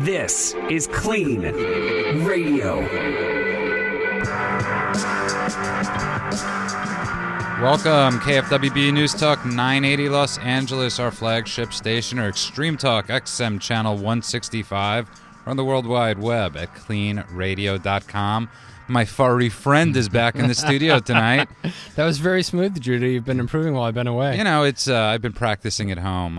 This is KLEAN Radio. Welcome, KFWB News Talk 980 Los Angeles, our flagship station, or Extreme Talk XM Channel 165, or on the World Wide Web at cleanradio.com. My furry friend is back in the studio tonight. That was very smooth, Judy. You've been improving while I've been away. You know, it's I've been practicing at home.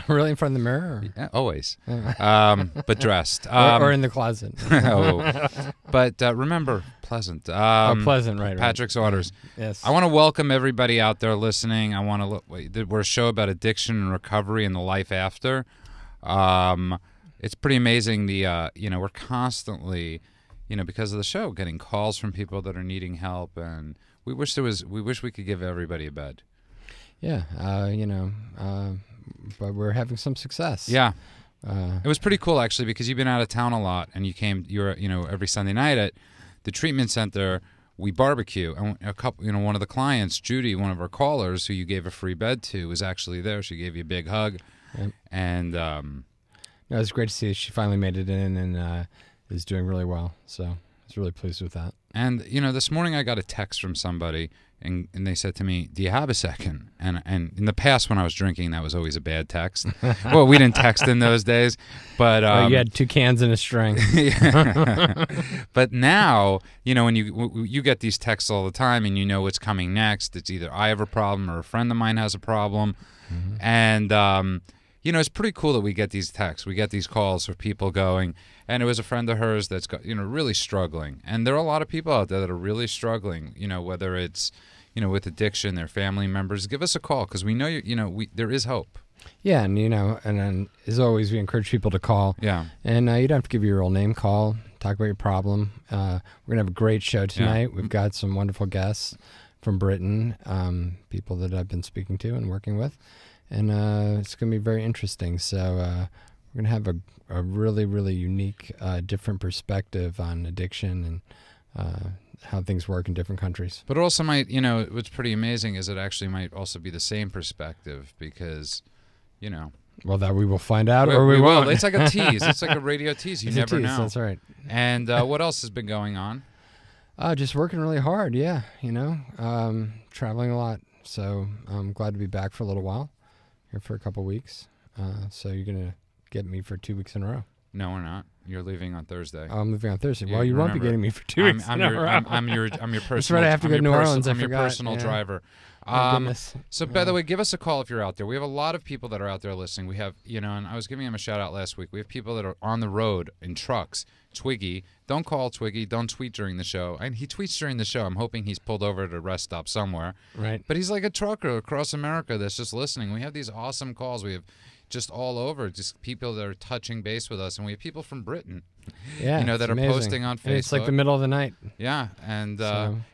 Really in front of the mirror? Yeah, always. But dressed. Or in the closet. But remember, pleasant. Pleasant, right. Patrick's orders. Yes. I want to welcome everybody out there listening. I want to we're a show about addiction and recovery and the life after. It's pretty amazing. We're constantly, because of the show, getting calls from people that are needing help, and we wish we could give everybody a bed. Yeah, but we're having some success. Yeah. It was pretty cool, actually, because you've been out of town a lot, and you're every Sunday night at the treatment center. We barbecue, and one of the clients, Judy, one of our callers, who you gave a free bed to, was actually there. She gave you a big hug, Yep. and it was great to see she finally made it in and is doing really well. So I was really pleased with that. And this morning I got a text from somebody, and they said to me, "Do you have a second?" And in the past, when I was drinking, that was always a bad text. Well, we didn't text in those days, but you had 2 cans and a string. But now, when you get these texts all the time, and you know what's coming next. It's either I have a problem or a friend of mine has a problem, and it's pretty cool that we get these texts. We get these calls for people going, and it was a friend of hers that's got, really struggling. And there are a lot of people out there that are really struggling, whether it's, with addiction, their family members. Give us a call, because we know, there is hope. Yeah, and as always, we encourage people to call. Yeah. And you don't have to give your real name. Call, talk about your problem. We're going to have a great show tonight. Yeah. We've got some wonderful guests from Britain, people that I've been speaking to and working with. And it's going to be very interesting. So we're going to have a really, really unique, different perspective on addiction and how things work in different countries. But it also might, what's pretty amazing is it actually might also be the same perspective because, Well, that we will find out or we won't. It's like a tease. It's like a radio tease. You never know. That's right. And what else has been going on? Just working really hard, yeah. Traveling a lot. So I'm glad to be back for a little while. Here for a couple weeks. So you're going to get me for 2 weeks in a row. No, we're not. You're leaving on Thursday. Oh, I'm leaving on Thursday. Well, you won't be getting me for 2 weeks in a row. I'm your personal. That's right. I have to go to New Orleans. I'm your personal driver. So, by the way, give us a call if you're out there. We have a lot of people that are out there listening. We have, and I was giving him a shout out last week. We have people that are on the road in trucks. Twiggy, don't call Twiggy. Don't tweet during the show. And he tweets during the show. I'm hoping he's pulled over at a rest stop somewhere. Right. But he's like a trucker across America that's just listening. We have these awesome calls. We have just all over, just people that are touching base with us, and we have people from Britain, that are amazing. posting on Facebook. And it's like the middle of the night. Yeah, and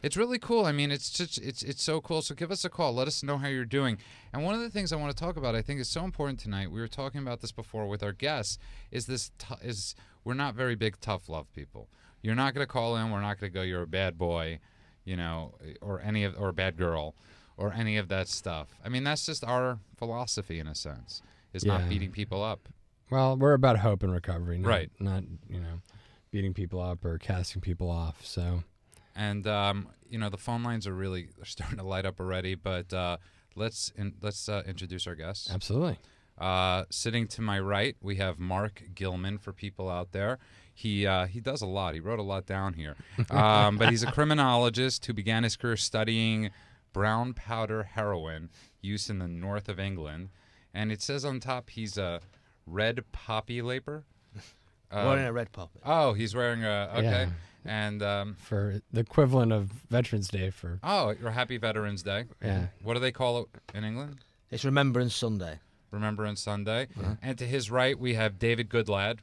it's really cool. I mean, it's so cool. So give us a call. Let us know how you're doing. And one of the things I want to talk about, I think, is so important tonight. We were talking about this before with our guests. Is we're not very big tough love people. You're not going to call in. We're not going to go, "You're a bad boy," or a bad girl, or any of that stuff. I mean, that's just our philosophy in a sense. Is not beating people up. Well, we're about hope and recovery, not beating people up or casting people off. So, and the phone lines are starting to light up already. But let's introduce our guests. Absolutely. Sitting to my right, we have Mark Gilman. For people out there, he does a lot. He wrote a lot down here. But he's a criminologist who began his career studying brown powder heroin use in the north of England. And it says on top he's a red poppy laper. Wearing a red poppy. Oh, he's wearing a... Okay. Yeah. And... for the equivalent of Veterans Day for... Oh, your Happy Veterans Day. Yeah. What do they call it in England? It's Remembrance Sunday. Remembrance Sunday. And to his right, we have David Goodlad.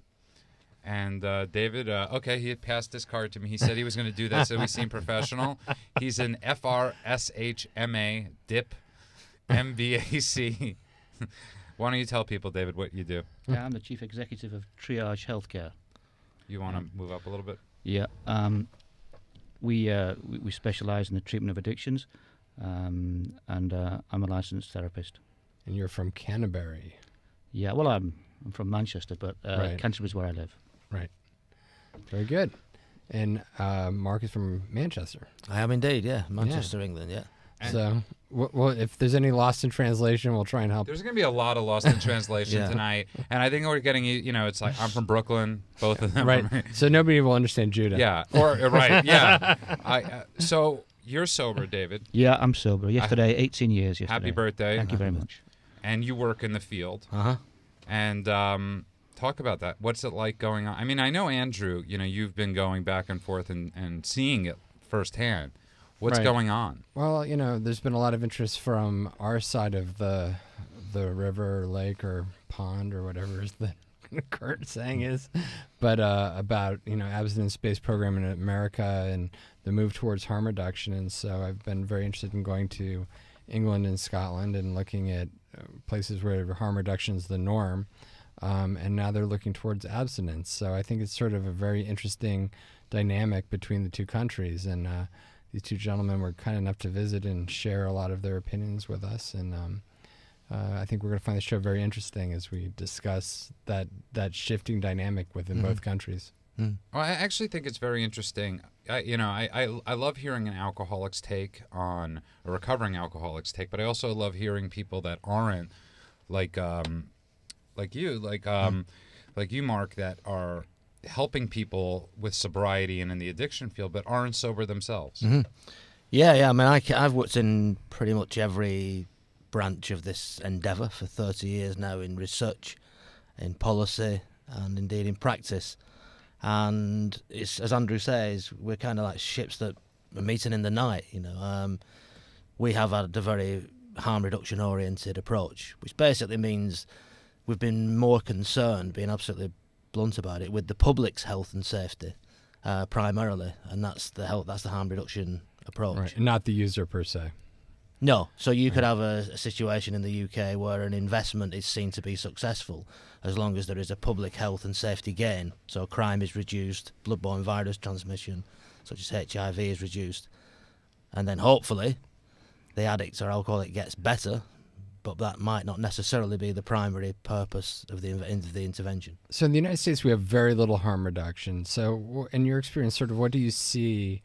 And David, he had passed this card to me. He said he was going to do that so he seemed professional. He's an FRSHMA DIP MVAC. Why don't you tell people, David, what you do? Yeah, I'm the Chief Executive of Triage Healthcare. You want to move up a little bit? Yeah. We specialise in the treatment of addictions, and I'm a licensed therapist. And you're from Canterbury. Yeah, well, I'm I'm from Manchester, but Right. Canterbury is where I live. Right. Very good. And Mark is from Manchester. I am indeed, yeah. Manchester, England, yeah. So, well, if there's any lost in translation, we'll try and help. There's going to be a lot of lost in translation Yeah. tonight, and I think we're getting, it's like I'm from Brooklyn, both of them. Right. So nobody will understand Judah. Yeah. Or right. Yeah. So you're sober, David. Yeah, I'm sober. Yesterday, 18 years yesterday. Happy birthday. Thank you very much. And you work in the field. Uh-huh. And talk about that. What's it like going on? I mean, I know, Andrew, you've been going back and forth and seeing it firsthand. What's Right. going on? Well, there's been a lot of interest from our side of the river, or lake, or pond, or whatever is the current saying is, but about abstinence-based program in America and the move towards harm reduction. And so I've been very interested in going to England and Scotland and looking at places where harm reduction is the norm, and now they're looking towards abstinence. So I think it's sort of a very interesting dynamic between the two countries, and these two gentlemen were kind enough to visit and share a lot of their opinions with us, and I think we're going to find the show very interesting as we discuss that shifting dynamic within both countries. Well, I actually think it's very interesting. I love hearing an alcoholic's take on a recovering alcoholic's take, but I also love hearing people that aren't like you, Mark, that are helping people with sobriety and in the addiction field, but aren't sober themselves. Mm-hmm. Yeah. I mean, I've worked in pretty much every branch of this endeavour for 30 years now, in research, in policy, and indeed in practice. And it's, as Andrew says, we're kind of like ships that are meeting in the night. We have had a very harm reduction oriented approach, which basically means we've been more concerned, being absolutely blunt about it, with the public's health and safety primarily, and that's the harm reduction approach. Right. Not the user per se. No, so you could have a situation in the UK where an investment is seen to be successful as long as there is a public health and safety gain. So crime is reduced, bloodborne virus transmission, such as HIV, is reduced, and then hopefully the addict or alcoholic gets better, but that might not necessarily be the primary purpose of the intervention. So in the United States, we have very little harm reduction. So in your experience, sort of what do you see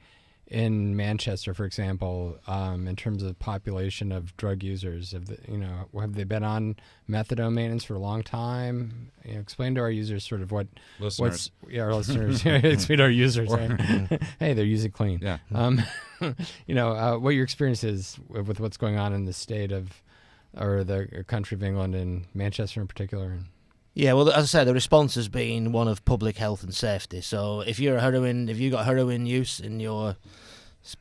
in Manchester, for example, in terms of population of drug users? Have they been on methadone maintenance for a long time? Explain to our users sort of what Listeners. our listeners. Explain to our users. Hey, they're using clean. Yeah. What your experience is with what's going on in the state of, or the country of England, and Manchester in particular. Yeah, well, as I say, the response has been one of public health and safety. So if you've got heroin use in your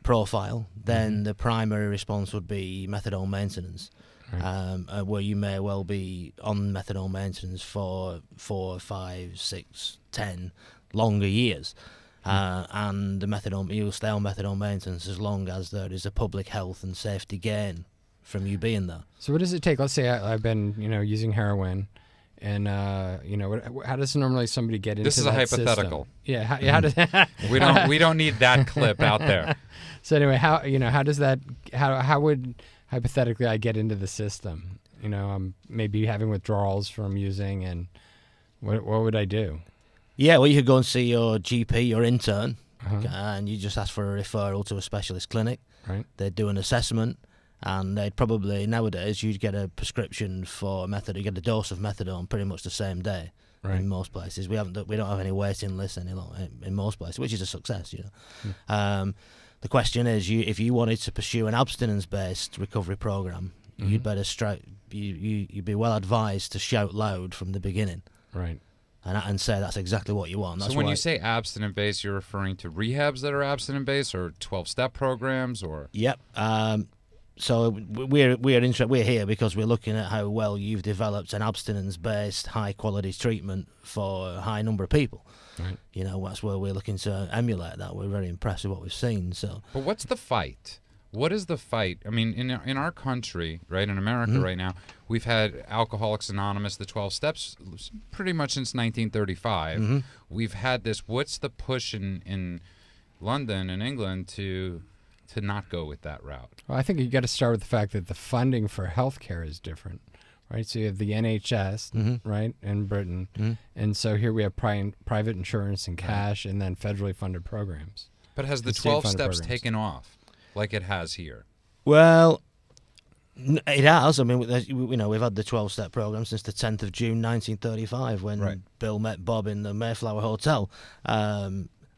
profile, then the primary response would be methadone maintenance, right. Where you may well be on methadone maintenance for 4, 5, 6, 10 longer years. And you'll stay on methadone maintenance as long as there is a public health and safety gain from you being there. So what does it take? Let's say I've been, using heroin. And how does normally somebody get into this is that a hypothetical system? How does we don't need that clip out there. So anyway, how would hypothetically I get into the system? I'm maybe having withdrawals from using, and what would I do? Yeah, well, you could go and see your GP, your intern, and you just ask for a referral to a specialist clinic. Right. They'd do an assessment. And they'd probably, nowadays, you'd get a prescription for methadone. You get a dose of methadone pretty much the same day. Right. In most places. We don't have any waiting lists any longer in most places, which is a success. The question is, if you wanted to pursue an abstinence-based recovery program, you'd better you'd be well advised to shout loud from the beginning. Right. And say that's exactly what you want. That's so when you say abstinent-based, you're referring to rehabs that are abstinent-based, or 12-step programs, or? Yep. So we're here because we're looking at how well you've developed an abstinence-based, high-quality treatment for a high number of people. Right. That's where we're looking to emulate that. We're very impressed with what we've seen. So, but what's the fight? What is the fight? I mean, in our country, right, in America right now, we've had Alcoholics Anonymous, the 12 Steps, pretty much since 1935. We've had this. What's the push in London and England to not go with that route? Well, I think you got to start with the fact that the funding for healthcare is different. right? So you have the NHS, right, in Britain. And so here we have private insurance and cash and then federally funded programs. But has the 12 steps taken off like it has here? Well, it has. I mean, we've had the 12-step program since the 10th of June 1935 when Bill met Bob in the Mayflower Hotel.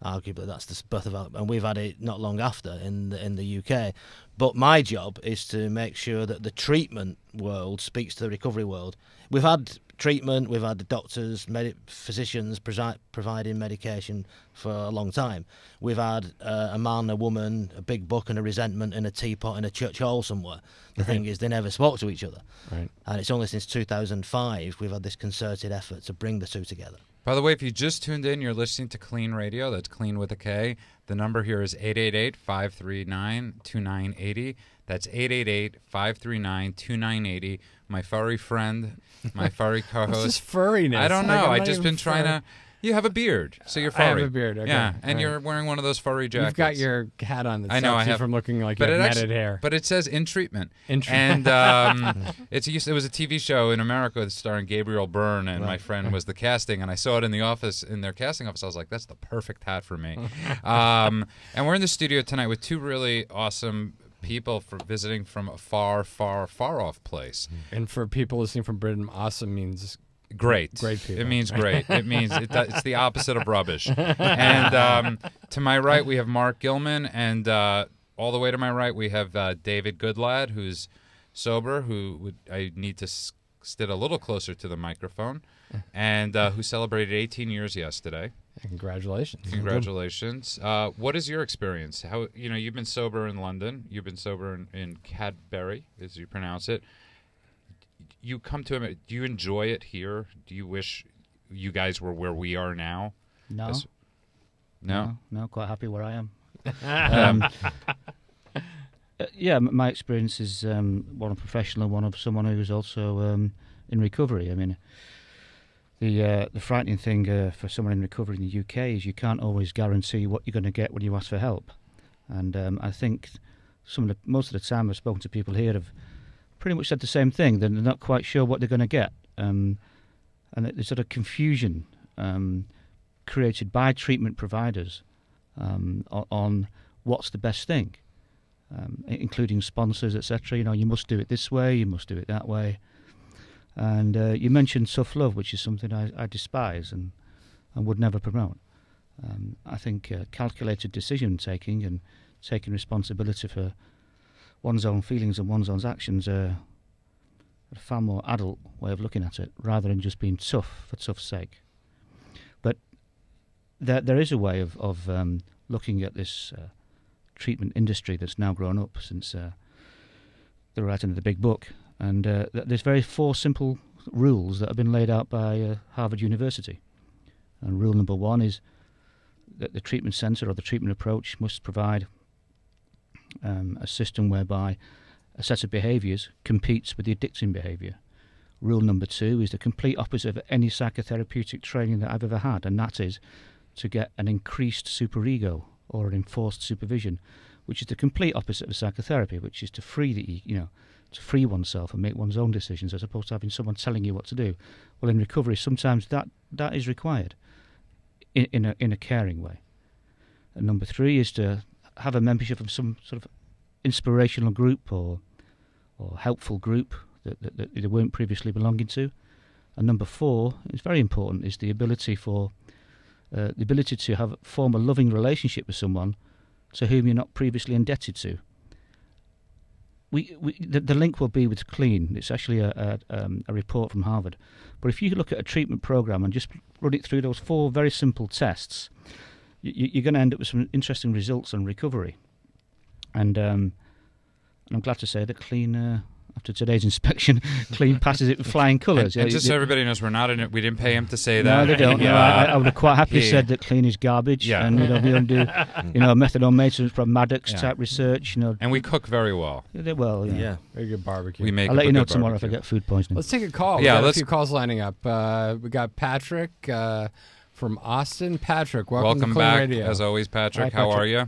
Arguably, that's the birth of our, and we've had it not long after in the UK. But my job is to make sure that the treatment world speaks to the recovery world. We've had treatment, we've had the doctors, physicians providing medication for a long time. We've had a man, a woman, a big book and a resentment in a teapot in a church hall somewhere. The thing is, they never spoke to each other. Right. And it's only since 2005 we've had this concerted effort to bring the two together. By the way, if you just tuned in, you're listening to KLEAN Radio. That's KLEAN with a K. The number here is 888-539-2980. That's 888-539-2980. My furry friend, my furry co-host. What's this furriness? I don't know. I've just been trying to... You have a beard, so you're furry. I have a beard, okay. Yeah, and you're wearing one of those furry jackets. You've got your hat on that's I have from looking like you have matted hair. But it says in treatment. And it was a TV show in America starring Gabriel Byrne, and my friend was the casting, and I saw it in the office, in their casting office. I was like, that's the perfect hat for me. And we're in the studio tonight with two really awesome people for visiting from a far, far, far off place. And for people listening from Britain, awesome means... Great. Great people. It means great. It means it's the opposite of rubbish. And to my right, we have Mark Gilman, and all the way to my right, we have David Goodlad, who's sober, I need to sit a little closer to the microphone, and who celebrated 18 years yesterday. Congratulations. Congratulations. What is your experience? How you've been sober in London. You've been sober in Cadbury, as you pronounce it. You come to him. Do you enjoy it here? Do you wish you guys were where we are now? No. No? No, quite happy where I am. Yeah, my experience is one of professional and one of someone who's also in recovery. I mean, the frightening thing for someone in recovery in the UK is you can't always guarantee what you're going to get when you ask for help. And I think most of the time I've spoken to people here have pretty much said the same thing. They're not quite sure what they're going to get. And there's sort of confusion created by treatment providers on what's the best thing, including sponsors, etc. You must do it this way, you must do it that way. And you mentioned tough love, which is something I despise and would never promote. I think calculated decision-taking and taking responsibility for one's own feelings and one's own actions are a far more adult way of looking at it, rather than just being tough for tough's sake. But there is a way of looking at this treatment industry that's now grown up since the writing of the big book, and there's four simple rules that have been laid out by Harvard University. And rule number one is that the treatment centre or the treatment approach must provide a system whereby a set of behaviours competes with the addicting behaviour. Rule number two is the complete opposite of any psychotherapeutic training that I've ever had, and that is to get an increased superego or an enforced supervision, which is the complete opposite of psychotherapy, which is to free to free oneself and make one's own decisions, as opposed to having someone telling you what to do. Well, in recovery, sometimes that is required in a caring way. And number three is to have a membership of some sort of inspirational group or helpful group that they weren't previously belonging to. And number four is very important, is the ability to form a loving relationship with someone to whom you're not previously indebted to. The link will be with KLEAN. It's actually a report from Harvard. But if you look at a treatment program and just run it through those four very simple tests, you're going to end up with some interesting results on recovery. And I'm glad to say that KLEAN, after today's inspection, KLEAN passes it with flying colours. And just so everybody knows, we're not in it. We didn't pay him to say that. No, they don't. I would have quite happily said that KLEAN is garbage. Yeah. And we don't do methadone maintenance from Maddox type research. And we cook very well. Well, yeah. Very good barbecue. I'll let you know tomorrow if I get food poisoning. Let's take a call. Yeah, we got a few calls lining up. We got Patrick from Austin. Patrick, welcome to KLEAN back, Radio. As always, Patrick. Hi, How are you?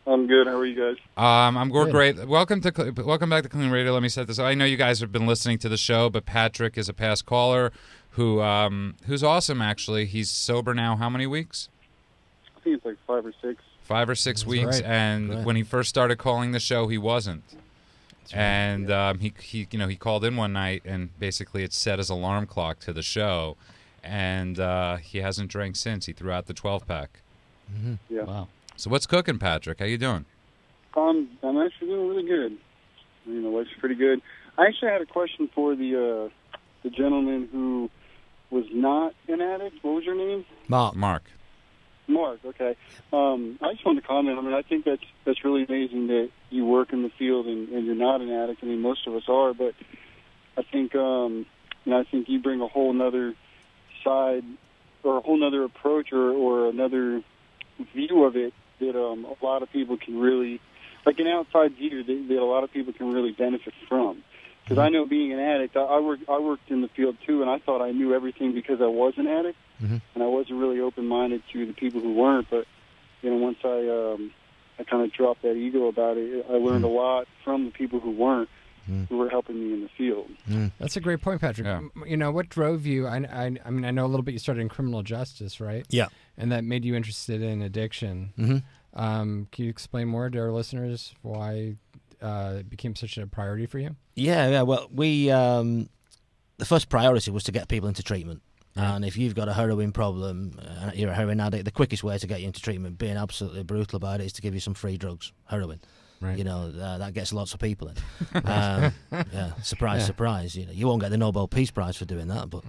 I'm good. How are you guys? I'm great. Welcome back to Clean Radio. Let me set this up. I know you guys have been listening to the show, but Patrick is a past caller who's awesome, actually. He's sober now how many weeks? I think it's like 5 or 6. 5 or 6 weeks, right. and when he first started calling the show, he wasn't. And he called in one night, and basically it set his alarm clock to the show, and he hasn't drank since. He threw out the 12-pack. Mm-hmm. Yeah. Wow. So what's cooking, Patrick? How you doing? I'm actually doing really good. Life's pretty good. I actually had a question for the gentleman who was not an addict. What was your name? Mark. Mark. Mark. Okay. I just wanted to comment. I think that's really amazing that you work in the field and you're not an addict. I mean, most of us are, but I think I think you bring a whole nother side or a whole nother approach or another view of it that a lot of people can really, like an outside view that a lot of people can really benefit from. Because I know being an addict, I worked in the field too, and I thought I knew everything because I was an addict, and I wasn't really open-minded to the people who weren't. But once I kind of dropped that ego about it, I learned a lot from the people who weren't, who were helping me in the field. That's a great point, Patrick. Yeah. What drove you? I mean, I know a little bit. You started in criminal justice, right? Yeah. And that made you interested in addiction. Can you explain more to our listeners why it became such a priority for you? Yeah. Well, we the first priority was to get people into treatment. And if you've got a heroin problem, you're a heroin addict, the quickest way to get you into treatment, being absolutely brutal about it, is to give you some free drugs, heroin. Right. That gets lots of people in. Surprise. You won't get the Nobel Peace Prize for doing that, but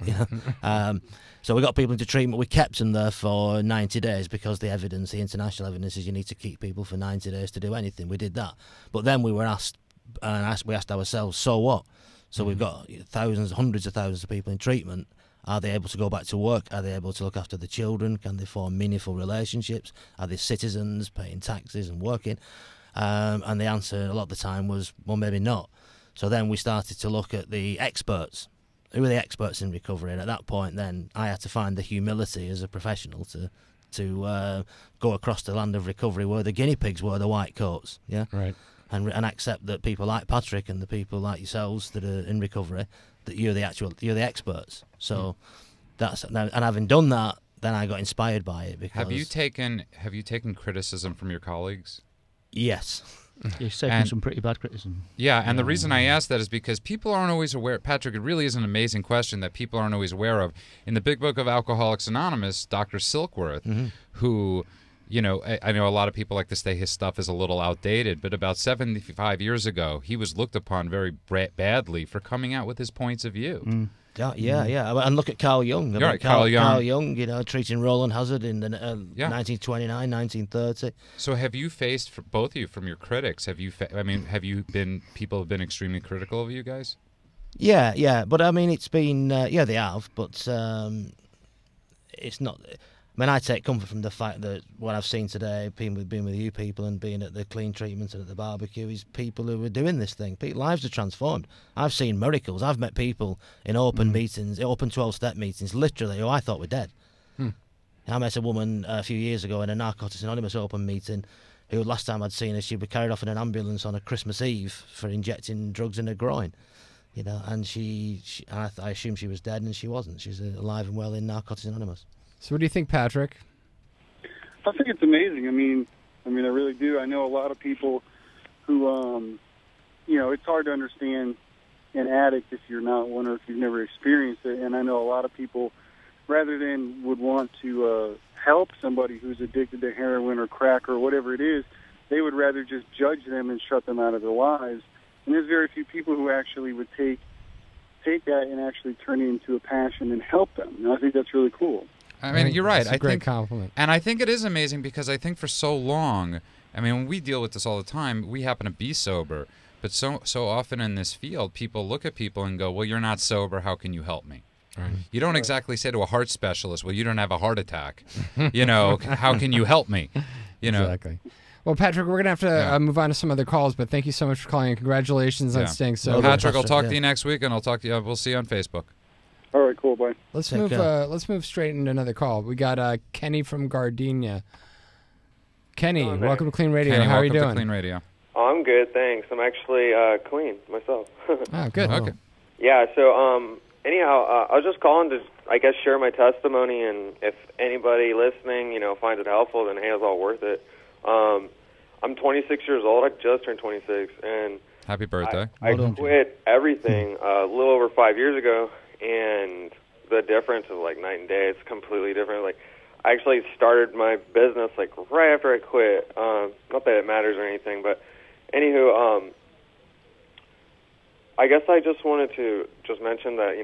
so we got people into treatment. We kept them there for 90 days because the international evidence is you need to keep people for 90 days to do anything. We did that, but then we were asked ourselves, so what? So we've got hundreds of thousands of people in treatment. Are they able to go back to work? Are they able to look after the children? Can they form meaningful relationships? Are they citizens paying taxes and working? And the answer a lot of the time was, well, maybe not. So then we started to look at the experts. Who are the experts in recovery? And at that point, then I had to find the humility as a professional to go across the land of recovery where the guinea pigs were the white coats, yeah, Right. and accept that people like Patrick and the people like yourselves that are in recovery, that you're the experts. So and having done that, then I got inspired by it. Because Have you taken criticism from your colleagues? Yes. You're taking some pretty bad criticism. Yeah, and the reason I ask that is because people aren't always aware. Patrick, it really is an amazing question that people aren't always aware of. In the Big Book of Alcoholics Anonymous, Dr. Silkworth, who, I know a lot of people like to say his stuff is a little outdated, but about 75 years ago, he was looked upon very badly for coming out with his points of view. Yeah. And look at Carl Jung. Right, Carl Jung. Carl Jung, treating Roland Hazard in the 1929, 1930. So have you faced, for both of you, from your critics, people have been extremely critical of you guys? Yeah. But I mean, it's been, they have, but it's not. I mean, I take comfort from the fact that what I've seen today, being with you people and being at the KLEAN Treatment and at the barbecue, is people who are doing this thing. Lives are transformed. I've seen miracles. I've met people in open meetings, open 12-step meetings, literally, who I thought were dead. I met a woman a few years ago in a Narcotics Anonymous open meeting who, last time I'd seen her, she'd be carried off in an ambulance on a Christmas Eve for injecting drugs in her groin. And I assumed she was dead, and she wasn't. She's alive and well in Narcotics Anonymous. So what do you think, Patrick? I think it's amazing. I mean, I really do. I know a lot of people who, it's hard to understand an addict if you're not one or if you've never experienced it. And I know a lot of people, rather than would want to help somebody who's addicted to heroin or crack or whatever it is, they would rather just judge them and shut them out of their lives. And there's very few people who actually would take that and actually turn it into a passion and help them. And I think that's really cool. I mean, you're right. That's a great compliment. And I think it is amazing because I think for so long, when we deal with this all the time, we happen to be sober. But so often in this field, people look at people and go, well, you're not sober. How can you help me? Right. You don't exactly say to a heart specialist, well, you don't have a heart attack. How can you help me? Exactly. Well, Patrick, we're going to have to move on to some other calls, but thank you so much for calling, and congratulations on staying sober. Patrick, I'll talk to you next week, and I'll talk to you. We'll see you on Facebook. All right, cool, bye. Let's move straight into another call. We got Kenny from Gardenia. Kenny, doing there? welcome to Clean Radio. Kenny, How are you welcome doing? to Clean Radio. Oh, I'm good, thanks. I'm actually clean myself. Oh, good. Okay. Yeah, so anyhow, I was just calling to, I guess, share my testimony, and if anybody listening, finds it helpful, then hey, it's all worth it. I'm 26 years old. I just turned 26, and Happy birthday. I quit everything a little over 5 years ago, and the difference is like night and day. It's completely different. Like, I actually started my business like right after I quit. Not that it matters or anything, but anywho, I guess I just wanted to just mention that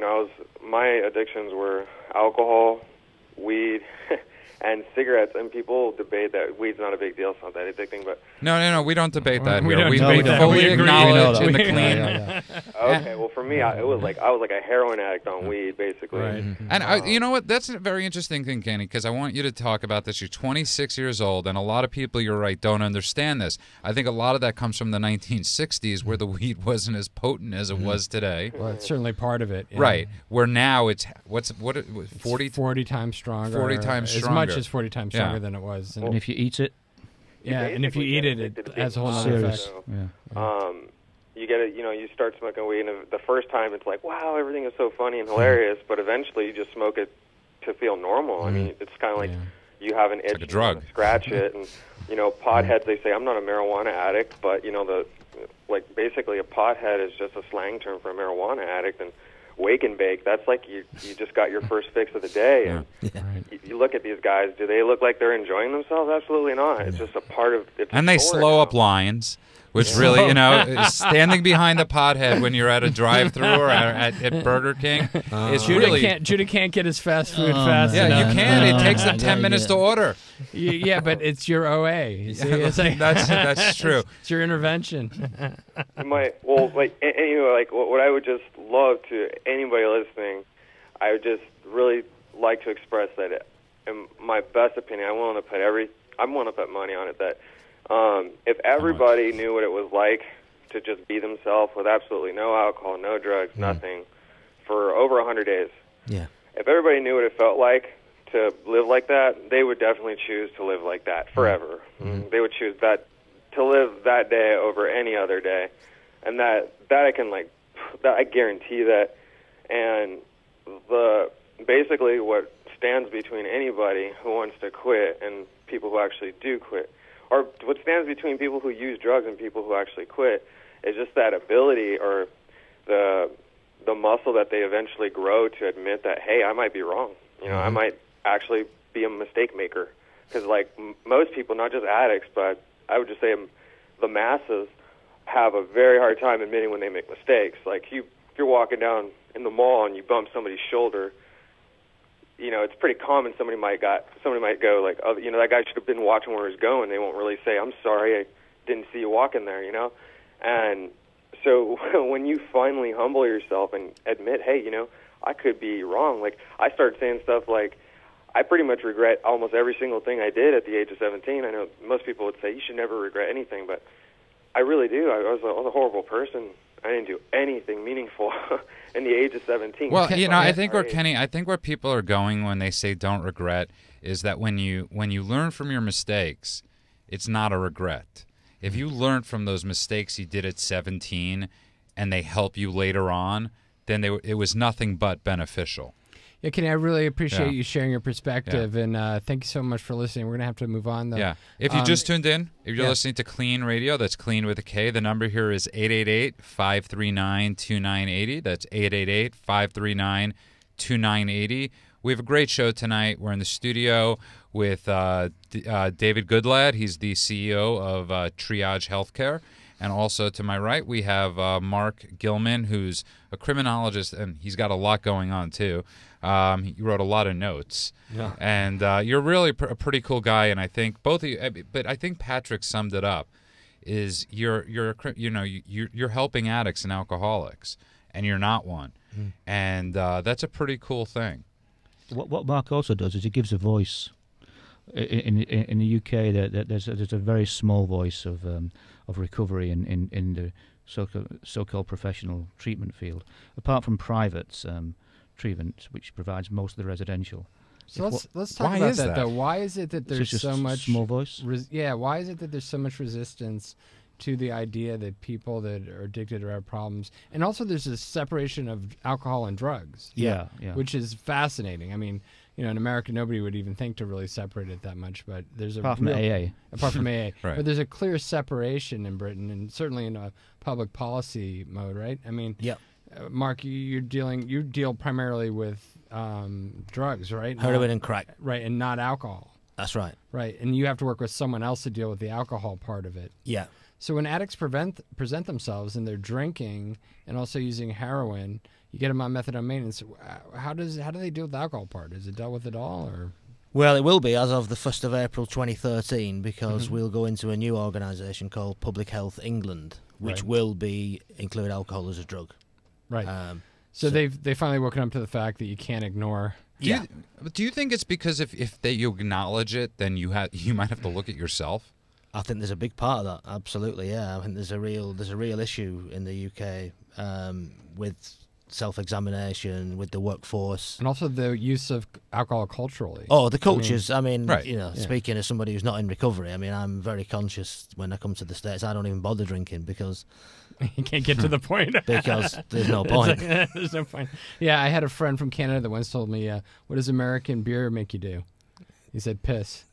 my addictions were alcohol, weed, and cigarettes, and people debate that weed's not a big deal, it's not that addicting, but No, we don't debate that We here. don't We debate that. fully We agree. acknowledge We in know the that. clean. Yeah. okay. Well, for me, I was like a heroin addict on weed, basically. Right. And you know what? That's a very interesting thing, Kenny, because I want you to talk about this. You're 26 years old, and a lot of people, you're right, don't understand this. I think a lot of that comes from the 1960s, where the weed wasn't as potent as it was today. Well, it's certainly part of it. Yeah. Right. Where now it's 40 times stronger. 40 times As stronger. much as 40 times stronger Yeah. than it was. And if you eat it, And if you basically eat get it, addicted it to has a whole being other high, effect. so, yeah. You get it. You start smoking weed, and the first time it's like, wow, everything is so funny and hilarious. But eventually, you just smoke it to feel normal. I mean, it's kind of like you have an itch, like a drug. you wanna scratch it, and potheads. They say I'm not a marijuana addict, but basically a pothead is just a slang term for a marijuana addict, and wake and bake. That's like you just got your first fix of the day. And you look at these guys. Do they look like they're enjoying themselves? Absolutely not. It's just a part of. It's And they slow up lines, which really, standing behind the pothead when you're at a drive-thru or at Burger King is really. Judah can't get his fast food fast Yeah, enough. you can. It takes them 10 minutes to order. Yeah, but it's your OA. You see? It's like, That's true. It's your intervention. What I would just love to anybody listening, I would just really like to express that, in my best opinion, I'm willing to put money on it that if everybody knew what it was like to just be themselves with absolutely no alcohol, no drugs, nothing, for over 100 days. Yeah. If everybody knew what it felt like to live like that, they would definitely choose to live like that forever. They would choose that to live that day over any other day, and that I guarantee that. And basically what stands between anybody who wants to quit and people who actually do quit, or what stands between people who use drugs and people who actually quit, is just that ability or the muscle that they eventually grow to admit that, hey, I might be wrong. I might actually be a mistake maker. Because most people, not just addicts, but I would just say the masses have a very hard time admitting when they make mistakes. Like if you're walking down in the mall and you bump somebody's shoulder, it's pretty common somebody might go like, oh, that guy should have been watching where he's going. They won't really say, I'm sorry, I didn't see you walking there, And so when you finally humble yourself and admit, hey, I could be wrong. Like I started saying stuff like, I pretty much regret almost every single thing I did at the age of 17. I know most people would say you should never regret anything, but I really do. I was a horrible person. I didn't do anything meaningful in the age of 17. Well, I think where people are going when they say don't regret is that when you learn from your mistakes, it's not a regret. If you learned from those mistakes you did at 17 and they help you later on, then it was nothing but beneficial. Yeah, Kenny, I really appreciate you sharing your perspective, and thank you so much for listening. We're going to have to move on, though. Yeah. If you just tuned in, if you're listening to Clean Radio, that's Clean with a K. The number here is 888-539-2980. That's 888-539-2980. We have a great show tonight. We're in the studio with David Goodlad. He's the CEO of Triage Healthcare. And also to my right, we have Mark Gilman, who's a criminologist, and he's got a lot going on, too. He wrote a lot of notes. Yeah. And you're really a pretty cool guy, and I think both of you, but I think Patrick summed it up, is you're helping addicts and alcoholics, and you're not one. And that's a pretty cool thing. What Mark also does is he gives a voice. In the UK, there's a very small voice of recovery in the so-called professional treatment field. Apart from private treatment, which provides most of the residential So let's talk Why about is that that? though. Why is it that It's there's just so much small voice. Why is it that there's so much resistance to the idea that people that are addicted or have problems, and also there's this separation of alcohol and drugs, Yeah. which is fascinating. I mean, in America, nobody would even think to really separate it that much, but there's Apart from AA. apart from AA, Right. but there's a clear separation in Britain, and certainly in a public policy mode, right? I mean, Yeah. Mark, you deal primarily with drugs, right? Heroin and crack. Right, and not alcohol. That's right. Right, and you have to work with someone else to deal with the alcohol part of it. Yeah. So when addicts present themselves and they're drinking and also using heroin, you get them on methadone maintenance. How do they deal with the alcohol part? Is it dealt with at all, or? Well, it will be as of the 1st of April 2013, because we'll go into a new organisation called Public Health England, which Right. will include alcohol as a drug. Right. So They finally woken up to the fact that you can't ignore. Do you think it's because if you acknowledge it, then you might have to look at yourself? I think there's a big part of that. Absolutely, yeah. I think there's a real issue in the UK with self-examination, with the workforce. And also the use of alcohol culturally. Oh, the cultures. I mean, Right. Speaking as somebody who's not in recovery, I mean, I'm very conscious when I come to the States. I don't even bother drinking because You can't get to the point. there's no point. There's no point. Yeah, I had a friend from Canada that once told me, what does American beer make you do? He said piss.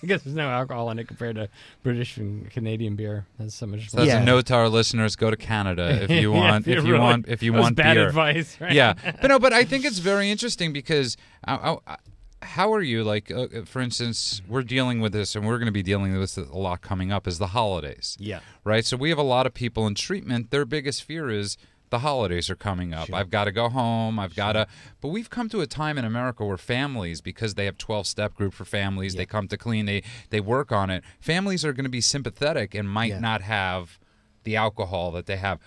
Because there's no alcohol in it compared to British and Canadian beer. That's so much So fun. that's a note to our listeners: go to Canada if you want. Yeah, if you really- want bad beer. advice. Right? Yeah, but I think it's very interesting because how are you? Like, for instance, we're dealing with this, and we're going to be dealing with this a lot coming up. Is the holidays? Yeah. Right. So we have a lot of people in treatment. Their biggest fear is the holidays are coming up. Sure. I've got to go home. I've got to. But we've come to a time in America where families, because they have 12-step group for families, they come to clean. They work on it. Families are going to be sympathetic and might not have the alcohol that they have.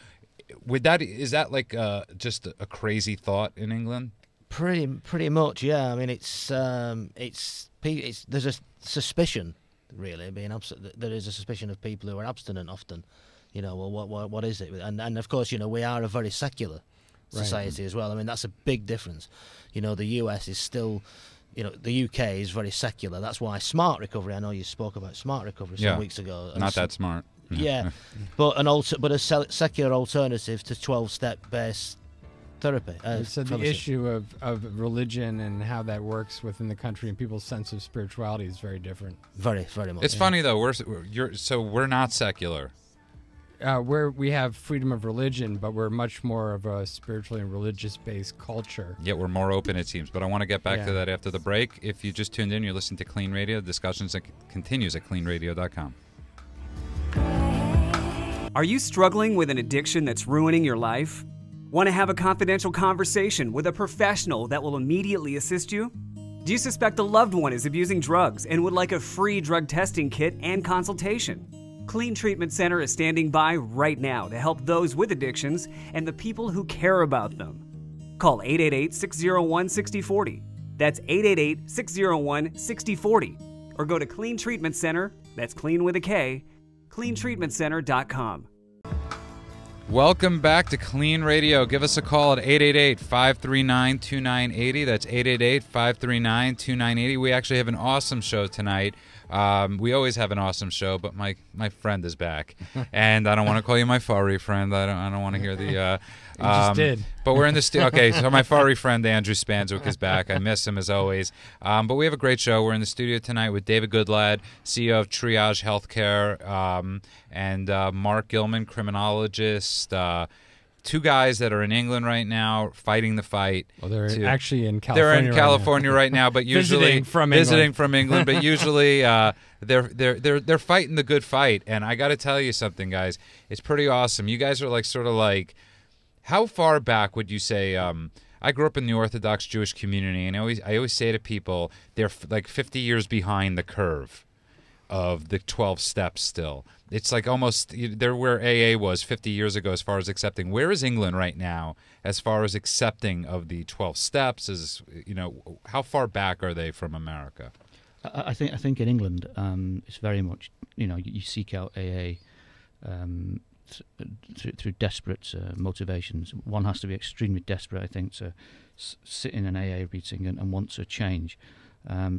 Is that like just a crazy thought in England? Pretty much, yeah. I mean, it's there's a suspicion, really, there is a suspicion of people who are abstinent often. What is it? And of course, we are a very secular society as well. I mean, that's a big difference. The US is still, the UK is very secular. That's why smart recovery. I know you spoke about smart recovery some weeks ago. Not that smart. Yeah, but a secular alternative to 12-step based therapy. So the issue of religion and how that works within the country and people's sense of spirituality is very different. Very, very much. It's funny though. We're not secular. We have freedom of religion, but we're much more of a spiritually and religious-based culture. Yet we're more open, it seems. But I want to get back to that after the break. If you just tuned in, you're listening to Clean Radio. The discussion continues at cleanradio.com. Are you struggling with an addiction that's ruining your life? Want to have a confidential conversation with a professional that will immediately assist you? Do you suspect a loved one is abusing drugs and would like a free drug testing kit and consultation? KLEAN Treatment Center is standing by right now to help those with addictions and the people who care about them. Call 888-601-6040. That's 888-601-6040. Or go to KLEAN Treatment Center, that's clean with a K, cleantreatmentcenter.com. Welcome back to Clean Radio. Give us a call at 888-539-2980. That's 888-539-2980. We actually have an awesome show tonight. We always have an awesome show, but my friend is back, and I don't want to call you my furry friend. I don't want to hear the. You just did. But we're in the studio. Okay, so my furry friend Andrew Spanzwick is back. I miss him as always. But we have a great show. We're in the studio tonight with David Goodlad, CEO of Triage Healthcare, and Mark Gilman, criminologist. Two guys that are in England right now fighting the fight. Well, they're actually in California. They're in California right now, but usually visiting from England. But usually they're fighting the good fight. And I got to tell you something, guys. It's pretty awesome. You guys are like, how far back would you say? I grew up in the Orthodox Jewish community, and I always say to people, they're like 50 years behind the curve of the 12 steps still. It's like almost they're where AA was 50 years ago as far as accepting. Where is England right now as far as accepting of the 12 steps? How far back are they from America? I think in England it's very much, you seek out AA through desperate motivations. One has to be extremely desperate, I think, to sit in an AA meeting and want to change.